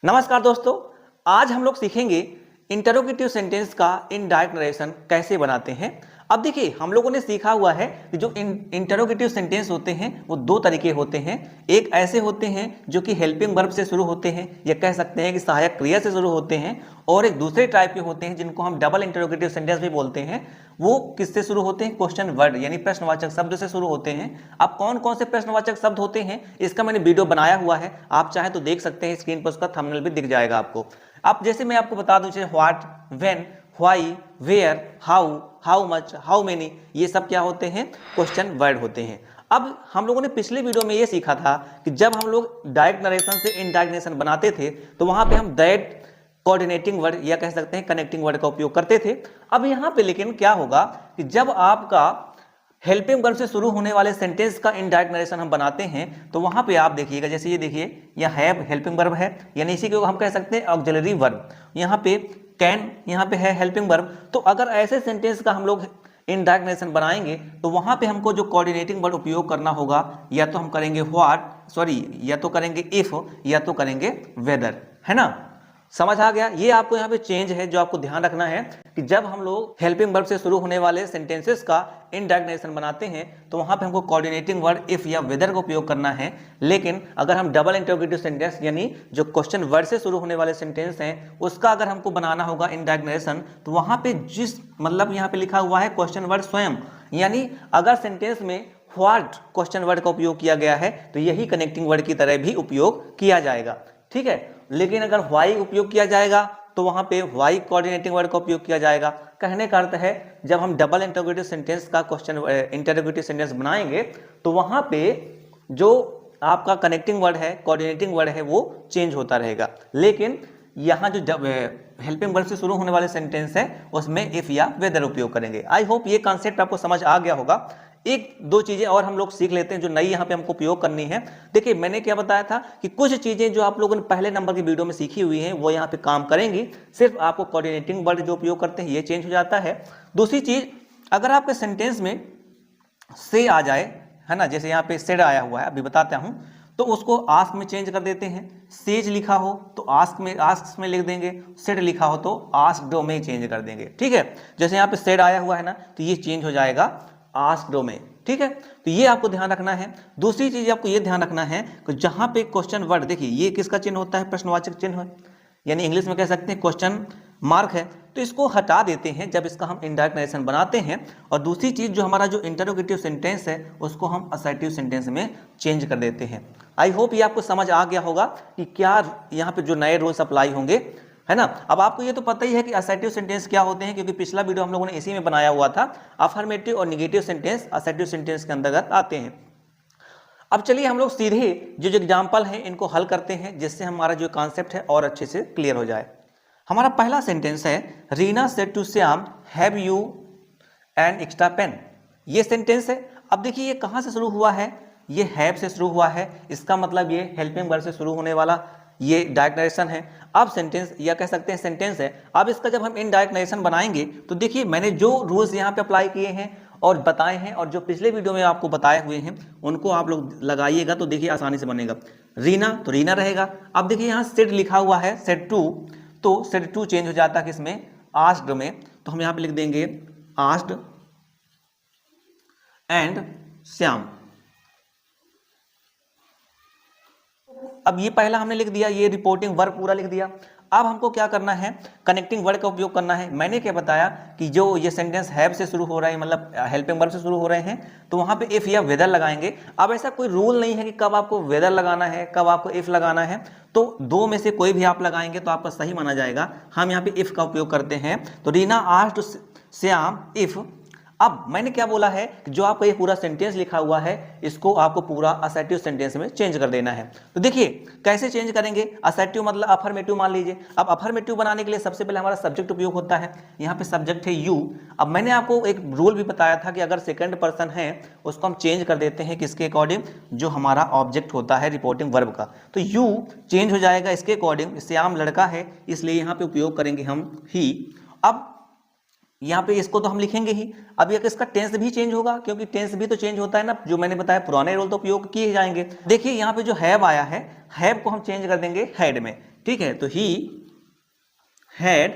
नमस्कार दोस्तों, आज हम लोग सीखेंगे इंटरोगेटिव सेंटेंस का इनडायरेक्ट नरेशन कैसे बनाते हैं। अब देखिए, हम लोगों ने सीखा हुआ है कि जो इंटरोगेटिव सेंटेंस होते हैं वो दो तरीके होते हैं। एक ऐसे होते हैं जो कि हेल्पिंग वर्ब से शुरू होते हैं या कह सकते हैं कि सहायक क्रिया से शुरू होते हैं, और एक दूसरे टाइप के होते हैं जिनको हम डबल इंटरोगेटिव सेंटेंस भी बोलते हैं। वो किससे शुरू होते हैं? क्वेश्चन वर्ड यानी प्रश्नवाचक शब्द से शुरू होते हैं। अब कौन कौन से प्रश्नवाचक शब्द होते हैं इसका मैंने वीडियो बनाया हुआ है, आप चाहे तो देख सकते हैं, स्क्रीन पर उसका थंबनेल भी दिख जाएगा आपको। अब जैसे मैं आपको बता दूं, what, when, why, where, how, how much, how many, ये सब क्या होते हैं? क्वेश्चन वर्ड होते हैं। अब हम लोगों ने पिछले वीडियो में ये सीखा था कि जब हम लोग डायरेक्ट नरेशन से इनडायरेक्ट नरेशन बनाते थे तो वहां पे हम दैट कोऑर्डिनेटिंग वर्ड या कह सकते हैं कनेक्टिंग वर्ड का उपयोग करते थे। अब यहां पे लेकिन क्या होगा कि जब आपका हेल्पिंग वर्ब से शुरू होने वाले सेंटेंस का इनडायरेक्ट नरेशन हम बनाते हैं तो वहां पे आप देखिएगा, जैसे ये देखिए, यह हैव हेल्पिंग वर्ब है, यानी इसी को हम कह सकते हैं ऑक्सिलरी वर्ब। यहाँ पे कैन, यहाँ पे है हेल्पिंग वर्ब। तो अगर ऐसे सेंटेंस का हम लोग इनडायरेक्ट नरेशन बनाएंगे तो वहां पे हमको जो कोऑर्डिनेटिंग वर्ड उपयोग करना होगा, या तो हम करेंगे या तो करेंगे इफ, या तो करेंगे वेदर, है ना। समझ आ गया? ये आपको यहाँ पे चेंज है जो आपको ध्यान रखना है कि जब हम लोग हेल्पिंग वर्ब से शुरू होने वाले सेंटेंसेस का इनडायरेक्ट नरेशन बनाते हैं तो वहां पे हमको कोऑर्डिनेटिंग वर्ड इफ या वेदर का उपयोग करना है। लेकिन अगर हम डबल इंटरोगेटिव सेंटेंस यानी जो क्वेश्चन वर्ड से शुरू होने वाले सेंटेंस हैं उसका अगर हमको बनाना होगा इनडायरेक्ट नरेशन, तो वहां पे मतलब यहाँ पे लिखा हुआ है क्वेश्चन वर्ड स्वयं, यानी अगर सेंटेंस में व्हाट क्वेश्चन वर्ड का उपयोग किया गया है तो यही कनेक्टिंग वर्ड की तरह भी उपयोग किया जाएगा, ठीक है। लेकिन अगर व्हाई उपयोग किया जाएगा तो वहां पे व्हाई कोऑर्डिनेटिंग वर्ड का उपयोग किया जाएगा। कहने का अर्थ है जब हम डबल इंटरोगेटिव सेंटेंस का क्वेश्चन इंटरोगेटिव सेंटेंस बनाएंगे तो वहां पे जो आपका कनेक्टिंग वर्ड है, कोऑर्डिनेटिंग वर्ड है, वो चेंज होता रहेगा। लेकिन यहाँ जो हेल्पिंग वर्ब से शुरू होने वाले सेंटेंस है उसमें इफ या वेदर उपयोग करेंगे। आई होप ये कॉन्सेप्ट आपको समझ आ गया होगा। एक दो चीजें और हम लोग सीख लेते हैं जो नई यहाँ पे हमको उपयोग करनी है। देखिए, मैंने क्या बताया था कि कुछ चीजें जो आप लोगों ने पहले नंबर की वीडियो में सीखी हुई हैं वो यहाँ पे काम करेंगी। सिर्फ आपको कोऑर्डिनेटिंग वर्ड जो उपयोग करते हैं ये चेंज हो जाता है। दूसरी चीज, अगर आपके सेंटेंस में से आ जाए, है ना, जैसे यहाँ पे सेड आया हुआ है, अभी बताता हूँ, तो उसको आस्क में चेंज कर देते हैं। सेज लिखा हो तो आस्क में लिख देंगे, सेड लिखा हो तो आस्क्ड में चेंज कर देंगे, ठीक है। जैसे यहाँ पे सेड आया हुआ है ना, तो ये चेंज हो जाएगा आस्क्ड में, ठीक है। तो ये आपको ध्यान रखना है। दूसरी चीज आपको ये ध्यान रखना है कि जहां पे क्वेश्चन वर्ड, देखिए ये किसका चिन्ह होता है? प्रश्नवाचक चिन्ह है, यानी इंग्लिश में कह सकते हैं क्वेश्चन मार्क है, तो इसको हटा देते हैं जब इसका हम इनडायरेक्ट नरेशन बनाते हैं। और दूसरी चीज, जो हमारा जो इंटरोगेटिव सेंटेंस है उसको हम असर्टिव सेंटेंस में चेंज कर देते हैं। आई होप ये आपको समझ आ गया होगा कि क्या यहाँ पे जो नए रूल्स अप्लाई होंगे, है ना। अब आपको ये तो पता ही है कि असर्टिव सेंटेंस क्या होते हैं, क्योंकि पिछला वीडियो हम लोगों ने इसी में बनाया हुआ था। अफर्मेटिव और निगेटिव सेंटेंस असर्टिव सेंटेंस के अंतर्गत आते हैं। अब चलिए हम लोग सीधे जो एग्जाम्पल हैं इनको हल करते हैं, जिससे हमारा जो कॉन्सेप्ट है और अच्छे से क्लियर हो जाए। हमारा पहला सेंटेंस है, Reena said to Shyam, have you an extra pen. ये सेंटेंस है। अब देखिए ये कहाँ से शुरू हुआ है? ये हैव से शुरू हुआ है। इसका मतलब ये हेल्पिंग वर्ब से शुरू होने वाला ये डायरेक्ट नरेशन है। अब सेंटेंस या कह सकते हैं सेंटेंस है। अब इसका जब हम इनडायरेक्ट नरेशन बनाएंगे तो देखिए मैंने जो रूल्स यहाँ पे अप्लाई किए हैं और बताए हैं, और जो पिछले वीडियो में आपको बताए हुए हैं उनको आप लोग लगाइएगा तो देखिए आसानी से बनेगा। रीना तो रीना रहेगा। अब देखिए यहाँ सेड लिखा हुआ है, सेड टू, तो सेड टू चेंज हो जाता है किसमें? आस्क्ड में। तो हम यहाँ पे लिख देंगे आस्क्ड एंड श्याम। अब ये पहला हमने लिख दिया, ये रिपोर्टिंग वर्ब पूरा लिख दिया। अब हमको क्या करना है? कनेक्टिंग वर्ड का उपयोग करना है। मैंने क्या बताया कि जो ये सेंटेंस हैव से शुरू हो रहा है, मतलब हेल्पिंग वर्ब से शुरू हो रहे हैं, तो वहां पे इफ या वेदर लगाएंगे। अब ऐसा कोई रूल नहीं है कि कब आपको वेदर लगाना है, कब आपको इफ लगाना है, तो दो में से कोई भी आप लगाएंगे तो आपका सही माना जाएगा। हम यहाँ पे इफ का उपयोग करते हैं। तो रीना आस्क्ड श्याम इफ। अब मैंने क्या बोला है कि जो आपका ये पूरा सेंटेंस लिखा हुआ है इसको आपको पूरा असर्टिव सेंटेंस में चेंज कर देना है। तो देखिए कैसे चेंज करेंगे? असर्टिव मतलब अफर्मेटिव मान लीजिए। अब अफर्मेटिव बनाने के लिए सबसे पहले हमारा सब्जेक्ट उपयोग होता है। यहाँ पे सब्जेक्ट है यू। अब मैंने आपको एक रूल भी बताया था कि अगर सेकंड पर्सन है उसको हम चेंज कर देते हैं किसके अकॉर्डिंग? जो हमारा ऑब्जेक्ट होता है रिपोर्टिंग वर्ब का। तो यू चेंज हो जाएगा इसके अकॉर्डिंग। श्याम लड़का है इसलिए यहाँ पे उपयोग करेंगे हम ही। अब यहाँ पे इसको तो हम लिखेंगे ही। अब ये इसका टेंस भी चेंज होगा, क्योंकि टेंस भी तो चेंज होता है ना, जो मैंने बताया पुराने रोल तो उपयोग किए जाएंगे। देखिए यहाँ पे जो हैव आया है, हैव को हम चेंज कर देंगे हैड में। ठीक है, तो ही हैड,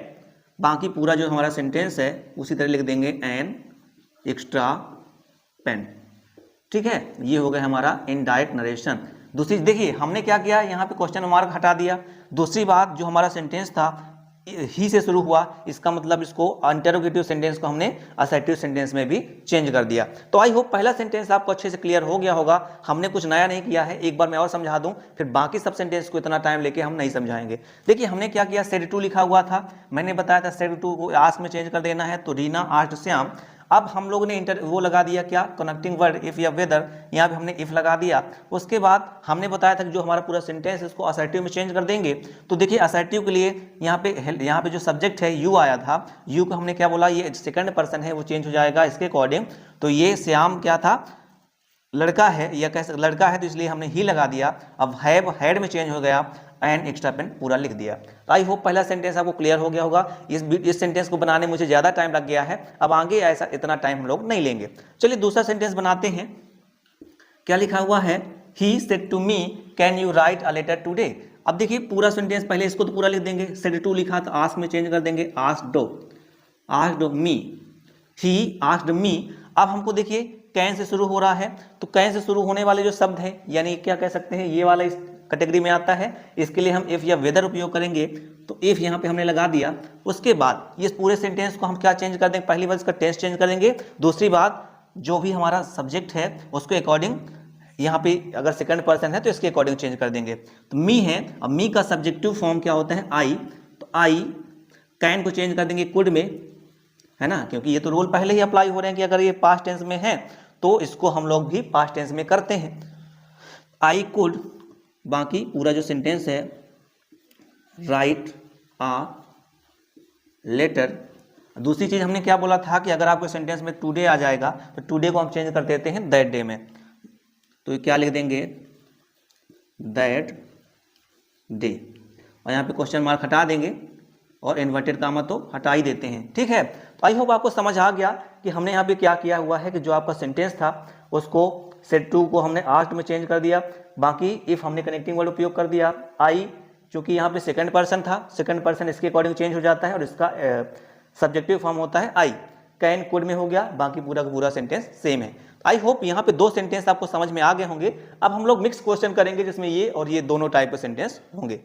बाकी पूरा जो हमारा सेंटेंस है उसी तरह लिख देंगे एन एक्स्ट्रा पेन। ठीक है, ये हो गया हमारा इनडायरेक्ट नरेशन। दूसरी देखिए हमने क्या किया, यहाँ पे क्वेश्चन मार्क हटा दिया। दूसरी बात, जो हमारा सेंटेंस था ही से शुरू हुआ, इसका मतलब इसको इंटरोगेटिव सेंटेंस को हमने असर्टिव सेंटेंस में भी चेंज कर दिया। तो आई होप पहला सेंटेंस आपको अच्छे से क्लियर हो गया होगा। हमने कुछ नया नहीं किया है, एक बार मैं और समझा दूं, फिर बाकी सब सेंटेंस को इतना टाइम लेके हम नहीं समझाएंगे। देखिए हमने क्या किया, सेड टू लिखा हुआ था, मैंने बताया था सेड टू को आस्क में चेंज कर देना है, तो रीना आस्क्ड श्याम। अब हम लोग ने वो लगा दिया क्या, कनेक्टिंग वर्ड इफ या वेदर, यहाँ पे हमने इफ लगा दिया। उसके बाद हमने बताया था कि जो हमारा पूरा सेंटेंस है इसको असर्टिव में चेंज कर देंगे। तो देखिए असर्टिव के लिए यहाँ पे जो सब्जेक्ट है यू आया था, यू को हमने क्या बोला, ये सेकंड पर्सन है, वो चेंज हो जाएगा इसके अकॉर्डिंग। तो ये श्याम क्या था, लड़का है, या कैसे लड़का है, तो इसलिए हमने ही लगा दिया। अब हैव हैड में चेंज हो गया, एन एक्स्ट्रा पेन पूरा लिख दिया। तो आई होप पहला सेंटेंस आपको क्लियर हो गया होगा। इस सेंटेंस को बनाने मुझे ज़्यादा टाइम लग गया है, अब आगे ऐसा इतना टाइम हम लोग नहीं लेंगे। चलिए दूसरा सेंटेंस बनाते हैं। क्या लिखा हुआ है, he said to me can you write a letter today. अब देखिए पूरा सेंटेंस, पहले इसको तो पूरा लिख देंगे, सेड टू लिखा तो आस्क में चेंज कर देंगे, asked me, he asked me. अब हमको देखिए कैन से शुरू हो रहा है, तो कैन से शुरू होने वाले जो शब्द हैं, यानी क्या कह सकते हैं, ये वाला इस कैटेगरी में आता है, इसके लिए हम इफ या वेदर उपयोग करेंगे। तो इफ यहाँ पे हमने लगा दिया। उसके बाद ये पूरे सेंटेंस को हम क्या चेंज कर देंगे, पहली बात इसका टेंस चेंज कर देंगे। दूसरी बात, जो भी हमारा सब्जेक्ट है उसके अकॉर्डिंग, यहाँ पे अगर सेकंड पर्सन है तो इसके अकॉर्डिंग चेंज कर देंगे। तो मी है, अब मी का सब्जेक्टिव फॉर्म क्या होता है, आई, तो आई, कैन को चेंज कर देंगे कुड में, है ना, क्योंकि ये तो रूल पहले ही अप्लाई हो रहे हैं कि अगर ये पास्ट टेंस में है तो इसको हम लोग भी पास्ट टेंस में करते हैं। आई कुड, बाकी पूरा जो सेंटेंस है, राइट आ लेटर। दूसरी चीज हमने क्या बोला था कि अगर आपके सेंटेंस में टुडे आ जाएगा तो टुडे को हम चेंज कर देते हैं दैट डे में। तो क्या लिख देंगे, दैट डे, और यहाँ पे क्वेश्चन मार्क हटा देंगे और इन्वर्टेड कामा तो हटा ही देते हैं। ठीक है, तो आई होप आपको समझ आ गया कि हमने यहाँ पे क्या किया हुआ है कि जो आपका सेंटेंस था उसको सेड टू को हमने आस्क्ड में चेंज कर दिया। बाकी इफ हमने कनेक्टिंग वर्ड उपयोग कर दिया, आई चूंकि यहाँ पे सेकंड पर्सन था, सेकंड पर्सन इसके अकॉर्डिंग चेंज हो जाता है और इसका सब्जेक्टिव फॉर्म होता है आई। कैन कुड में हो गया, बाकी पूरा का पूरा सेंटेंस सेम है। आई होप यहाँ पे दो सेंटेंस आपको समझ में आ गए होंगे। अब हम लोग मिक्स क्वेश्चन करेंगे जिसमें ये और ये दोनों टाइप के सेंटेंस होंगे।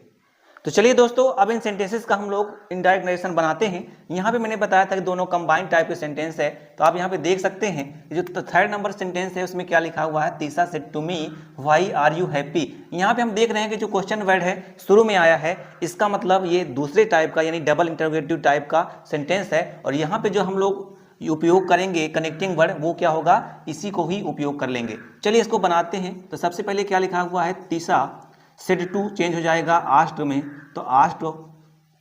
तो चलिए दोस्तों, अब इन सेंटेंसेस का हम लोग इनडायरेक्ट नरेशन बनाते हैं। यहाँ पे मैंने बताया था कि दोनों कंबाइंड टाइप के सेंटेंस है, तो आप यहाँ पे देख सकते हैं जो थर्ड नंबर सेंटेंस है उसमें क्या लिखा हुआ है, तीसरा said to me why are you happy. यहाँ पे हम देख रहे हैं कि जो क्वेश्चन वर्ड है शुरू में आया है, इसका मतलब ये दूसरे टाइप का यानी डबल इंटरोगेटिव टाइप का सेंटेंस है। और यहाँ पे जो हम लोग उपयोग करेंगे कनेक्टिंग वर्ड, वो क्या होगा, इसी को ही उपयोग कर लेंगे। चलिए इसको बनाते हैं। तो सबसे पहले क्या लिखा हुआ है, तीसरा सेड टू चेंज हो जाएगा आस्क्ड में, तो आस्क्ड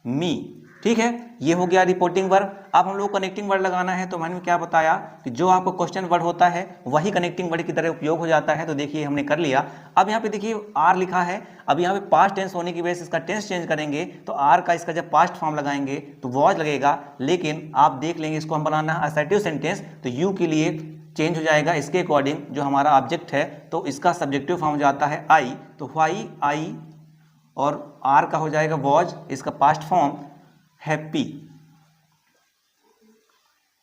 मी। ठीक है, ये हो गया रिपोर्टिंग वर्ब। अब हम लोग कनेक्टिंग वर्ड लगाना है, तो मैंने क्या बताया कि जो आपको क्वेश्चन वर्ड होता है वही कनेक्टिंग वर्ड की तरह उपयोग हो जाता है। तो देखिए हमने कर लिया। अब यहाँ पे देखिए आर लिखा है, अब यहाँ पे पास्ट टेंस होने की वजह से इसका टेंस चेंज करेंगे, तो आर का इसका जब पास्ट फॉर्म लगाएंगे तो वॉज लगेगा। लेकिन आप देख लेंगे इसको हम बनाना है असर्टिव सेंटेंस, तो यू के लिए चेंज हो जाएगा इसके अकॉर्डिंग जो हमारा ऑब्जेक्ट है, तो इसका सब्जेक्टिव फॉर्म हो जाता है आई, तो व्हाई आई, और आर का हो जाएगा वॉज, इसका पास्ट फॉर्म हैप्पी,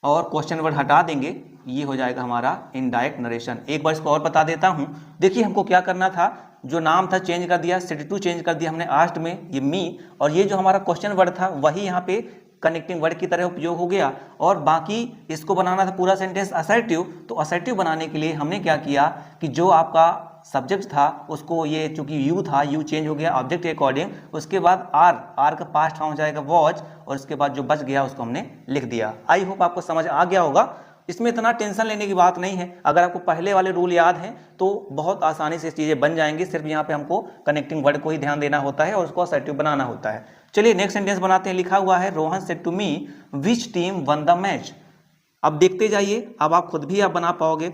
और क्वेश्चन वर्ड हटा देंगे, ये हो जाएगा हमारा इनडायरेक्ट नरेशन। एक बार इसको और बता देता हूं। देखिए हमको क्या करना था, जो नाम था चेंज कर दिया, सेड टू चेंज कर दिया हमने आस्क्ड में, ये मी, और ये जो हमारा क्वेश्चन वर्ड था वही यहाँ पे कनेक्टिंग वर्ड की तरह उपयोग हो गया। और बाकी इसको बनाना था पूरा सेंटेंस असर्टिव, तो असर्टिव बनाने के लिए हमने क्या किया कि जो आपका सब्जेक्ट था उसको, ये चूंकि यू था, यू चेंज हो गया ऑब्जेक्ट के अकॉर्डिंग। उसके बाद आर का पास्ट फॉर्म हो जाएगा वॉच, और उसके बाद जो बच गया उसको हमने लिख दिया। आई होप आपको समझ आ गया होगा। इसमें इतना टेंशन लेने की बात नहीं है। अगर आपको पहले वाले रूल याद हैं तो बहुत आसानी से चीज़ें बन जाएंगी। सिर्फ यहाँ पे हमको कनेक्टिंग वर्ड को ही ध्यान देना होता है और उसको असर्टिव बनाना होता है। चलिए नेक्स्ट सेंटेंस बनाते हैं। लिखा हुआ है Rohan said to me which team won the match. अब देखते जाइए, अब आप खुद भी आप बना पाओगे।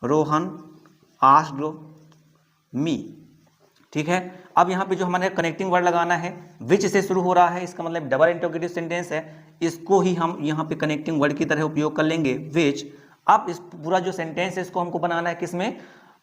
रोहन आस्क्ड मी, ठीक है। अब यहाँ पे जो हमारे कनेक्टिंग वर्ड लगाना है, विच से शुरू हो रहा है, इसका मतलब डबल इंटरोगेटिव सेंटेंस है, इसको ही हम यहाँ पे कनेक्टिंग वर्ड की तरह उपयोग कर लेंगे विच। अब इस पूरा जो सेंटेंस है इसको हमको बनाना है किसमें,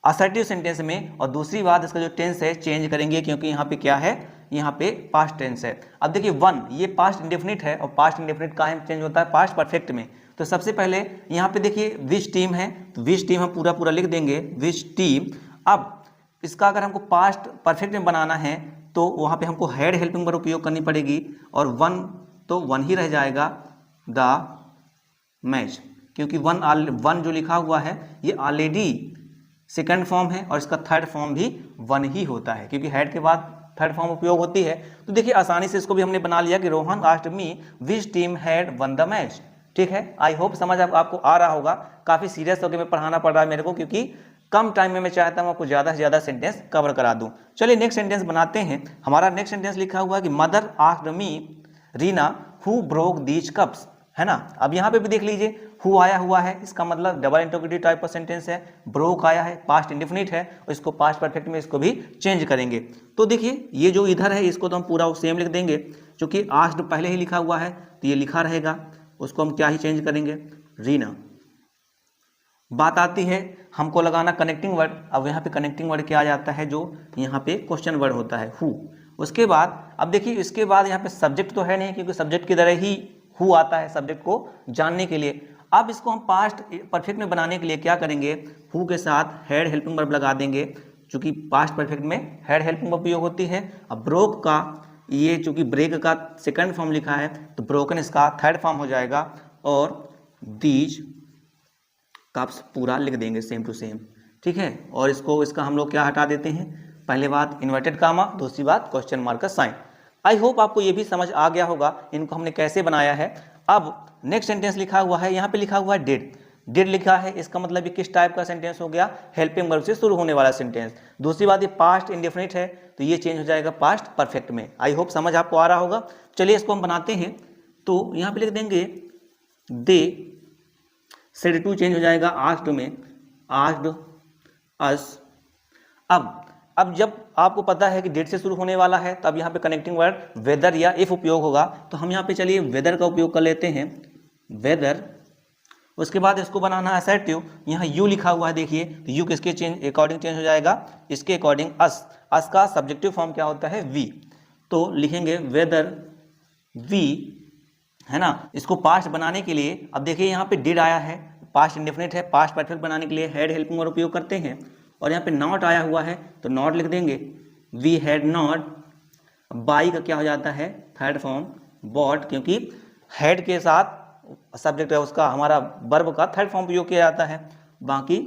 असर्टिव सेंटेंस में। और दूसरी बात, इसका जो टेंस है चेंज करेंगे, क्योंकि यहाँ पे क्या है, यहाँ पे पास्ट टेंस है। अब देखिए वन, ये पास्ट इंडेफिनिट है, और पास्ट इंडेफिनिट कहाँ चेंज होता है, पास्ट परफेक्ट में। तो सबसे पहले यहाँ पे देखिए विच टीम है, तो विच टीम हम पूरा पूरा लिख देंगे, विच टीम। अब इसका अगर हमको पास्ट परफेक्ट में बनाना है तो वहाँ पे हमको हैड हेल्पिंग वर्ब उपयोग करनी पड़ेगी, और वन तो वन ही रह जाएगा, द मैच, क्योंकि वन जो लिखा हुआ है ये ऑलरेडी सेकंड फॉर्म है, और इसका थर्ड फॉर्म भी वन ही होता है, क्योंकि हैड के बाद थर्ड फॉर्म उपयोग होती है। तो देखिए आसानी से इसको भी हमने बना लिया कि Rohan asked me which team had one the match. ठीक है, आई होप समझ आपको आ रहा होगा। काफ़ी सीरियस होकर मैं पढ़ाना पड़ रहा है मेरे को, क्योंकि कम टाइम में मैं चाहता हूँ आपको ज़्यादा से ज़्यादा सेंटेंस कवर करा दूँ। चलिए नेक्स्ट सेंटेंस बनाते हैं। हमारा नेक्स्ट सेंटेंस लिखा हुआ है कि mother asked me Reena who broke these cups, है ना। अब यहाँ पे भी देख लीजिए हु आया हुआ है, इसका मतलब डबल इंटरोगेटिव टाइप का सेंटेंस है। ब्रोक आया है, पास्ट इंडेफिनिट है, और इसको पास्ट परफेक्ट में इसको भी चेंज करेंगे। तो देखिए ये जो इधर है इसको तो हम पूरा सेम लिख देंगे, क्योंकि आस्क्ड पहले ही लिखा हुआ है तो ये लिखा रहेगा, उसको हम क्या ही चेंज करेंगे, रीना। बात आती है हमको लगाना कनेक्टिंग वर्ड। अब यहाँ पे कनेक्टिंग वर्ड क्या आ जाता है, जो यहाँ पे क्वेश्चन वर्ड होता है, हु। उसके बाद अब देखिए इसके बाद यहाँ पे सब्जेक्ट तो है नहीं, क्योंकि सब्जेक्ट की तरह ही हु आता है सब्जेक्ट को जानने के लिए। अब इसको हम पास्ट परफेक्ट में बनाने के लिए क्या करेंगे, हु के साथ हैड हेल्पिंग वर्ब लगा देंगे, चूंकि पास्ट परफेक्ट में हैड हेल्पिंग वर्ब उपयोग होती है। अब ब्रोक का ये चूंकि ब्रेक का सेकंड फॉर्म लिखा है तो ब्रोकन इसका थर्ड फॉर्म हो जाएगा, और दीज कप्स पूरा लिख देंगे सेम टू सेम। ठीक है, और इसका हम लोग क्या हटा देते हैं, पहले बात इन्वर्टेड कामा, दूसरी बात क्वेश्चन मार्क का साइन। आई होप आपको ये भी समझ आ गया होगा इनको हमने कैसे बनाया है। अब नेक्स्ट सेंटेंस लिखा हुआ है, यहाँ पे लिखा हुआ है डिड। डिड लिखा है, इसका मतलब ये किस टाइप का सेंटेंस हो गया, हेल्पिंग वर्ब से शुरू होने वाला सेंटेंस। दूसरी बात ये पास्ट इंडेफिनिट है, तो ये चेंज हो जाएगा पास्ट परफेक्ट में। आई होप समझ आपको आ रहा होगा। चलिए इसको हम बनाते हैं। तो यहाँ पे लिख देंगे दे सेड टू चेंज हो जाएगा आस्क्ड में, आस्क्ड अस। अब जब आपको पता है कि डेट से शुरू होने वाला है, तब यहाँ पे कनेक्टिंग वर्ड वेदर या इफ उपयोग होगा। तो हम यहाँ पे चलिए वेदर का उपयोग कर लेते हैं, वेदर। उसके बाद इसको बनाना असर्टिव, यहाँ यू लिखा हुआ है देखिए, तो यू किसके अकॉर्डिंग चेंज हो जाएगा, इसके अकॉर्डिंग अस। अस का सब्जेक्टिव फॉर्म क्या होता है, वी। तो लिखेंगे वेदर वी, है ना। इसको पास्ट बनाने के लिए अब देखिए यहाँ पे डिड आया है, पास्ट इंडेफिनिट है, पास्ट परफेक्ट बनाने के लिए हैड हेल्पिंग वर्ब उपयोग करते हैं। और यहाँ पे नॉट आया हुआ है तो नॉट लिख देंगे, वी हैड नॉट। बाई का क्या हो जाता है, थर्ड फॉर्म बॉट, क्योंकि हैड के साथ सब्जेक्ट है उसका हमारा वर्ब का थर्ड फॉर्म उपयोग किया जाता है। बाकी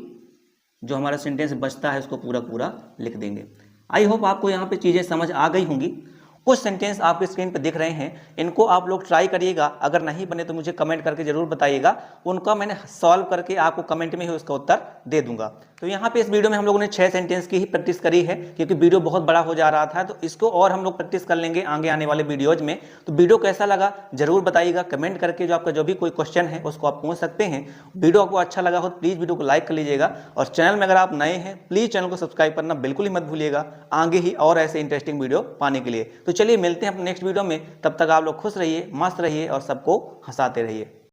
जो हमारा सेंटेंस बचता है उसको पूरा पूरा लिख देंगे। आई होप आपको यहाँ पे चीज़ें समझ आ गई होंगी। कुछ सेंटेंस आपके स्क्रीन पर दिख रहे हैं, इनको आप लोग ट्राई करिएगा। अगर नहीं बने तो मुझे कमेंट करके जरूर बताइएगा, उनका मैंने सॉल्व करके आपको कमेंट में ही उसका उत्तर दे दूंगा। तो यहाँ पे इस वीडियो में हम लोगों ने 6 सेंटेंस की ही प्रैक्टिस करी है, क्योंकि वीडियो बहुत बड़ा हो जा रहा था। तो इसको और हम लोग प्रैक्टिस कर लेंगे आगे आने वाले वीडियोज में। तो वीडियो कैसा लगा जरूर बताइएगा कमेंट करके। जो आपका जो भी कोई क्वेश्चन है उसको आप पूछ सकते हैं। वीडियो आपको अच्छा लगा हो तो प्लीज़ वीडियो को लाइक कर लीजिएगा, और चैनल में अगर आप नए हैं प्लीज़ चैनल को सब्सक्राइब करना बिल्कुल ही मत भूलिएगा, आगे ही और ऐसे इंटरेस्टिंग वीडियो पाने के लिए। तो चलिए मिलते हैं अपने नेक्स्ट वीडियो में, तब तक आप लोग खुश रहिए, मस्त रहिए और सबको हंसाते रहिए।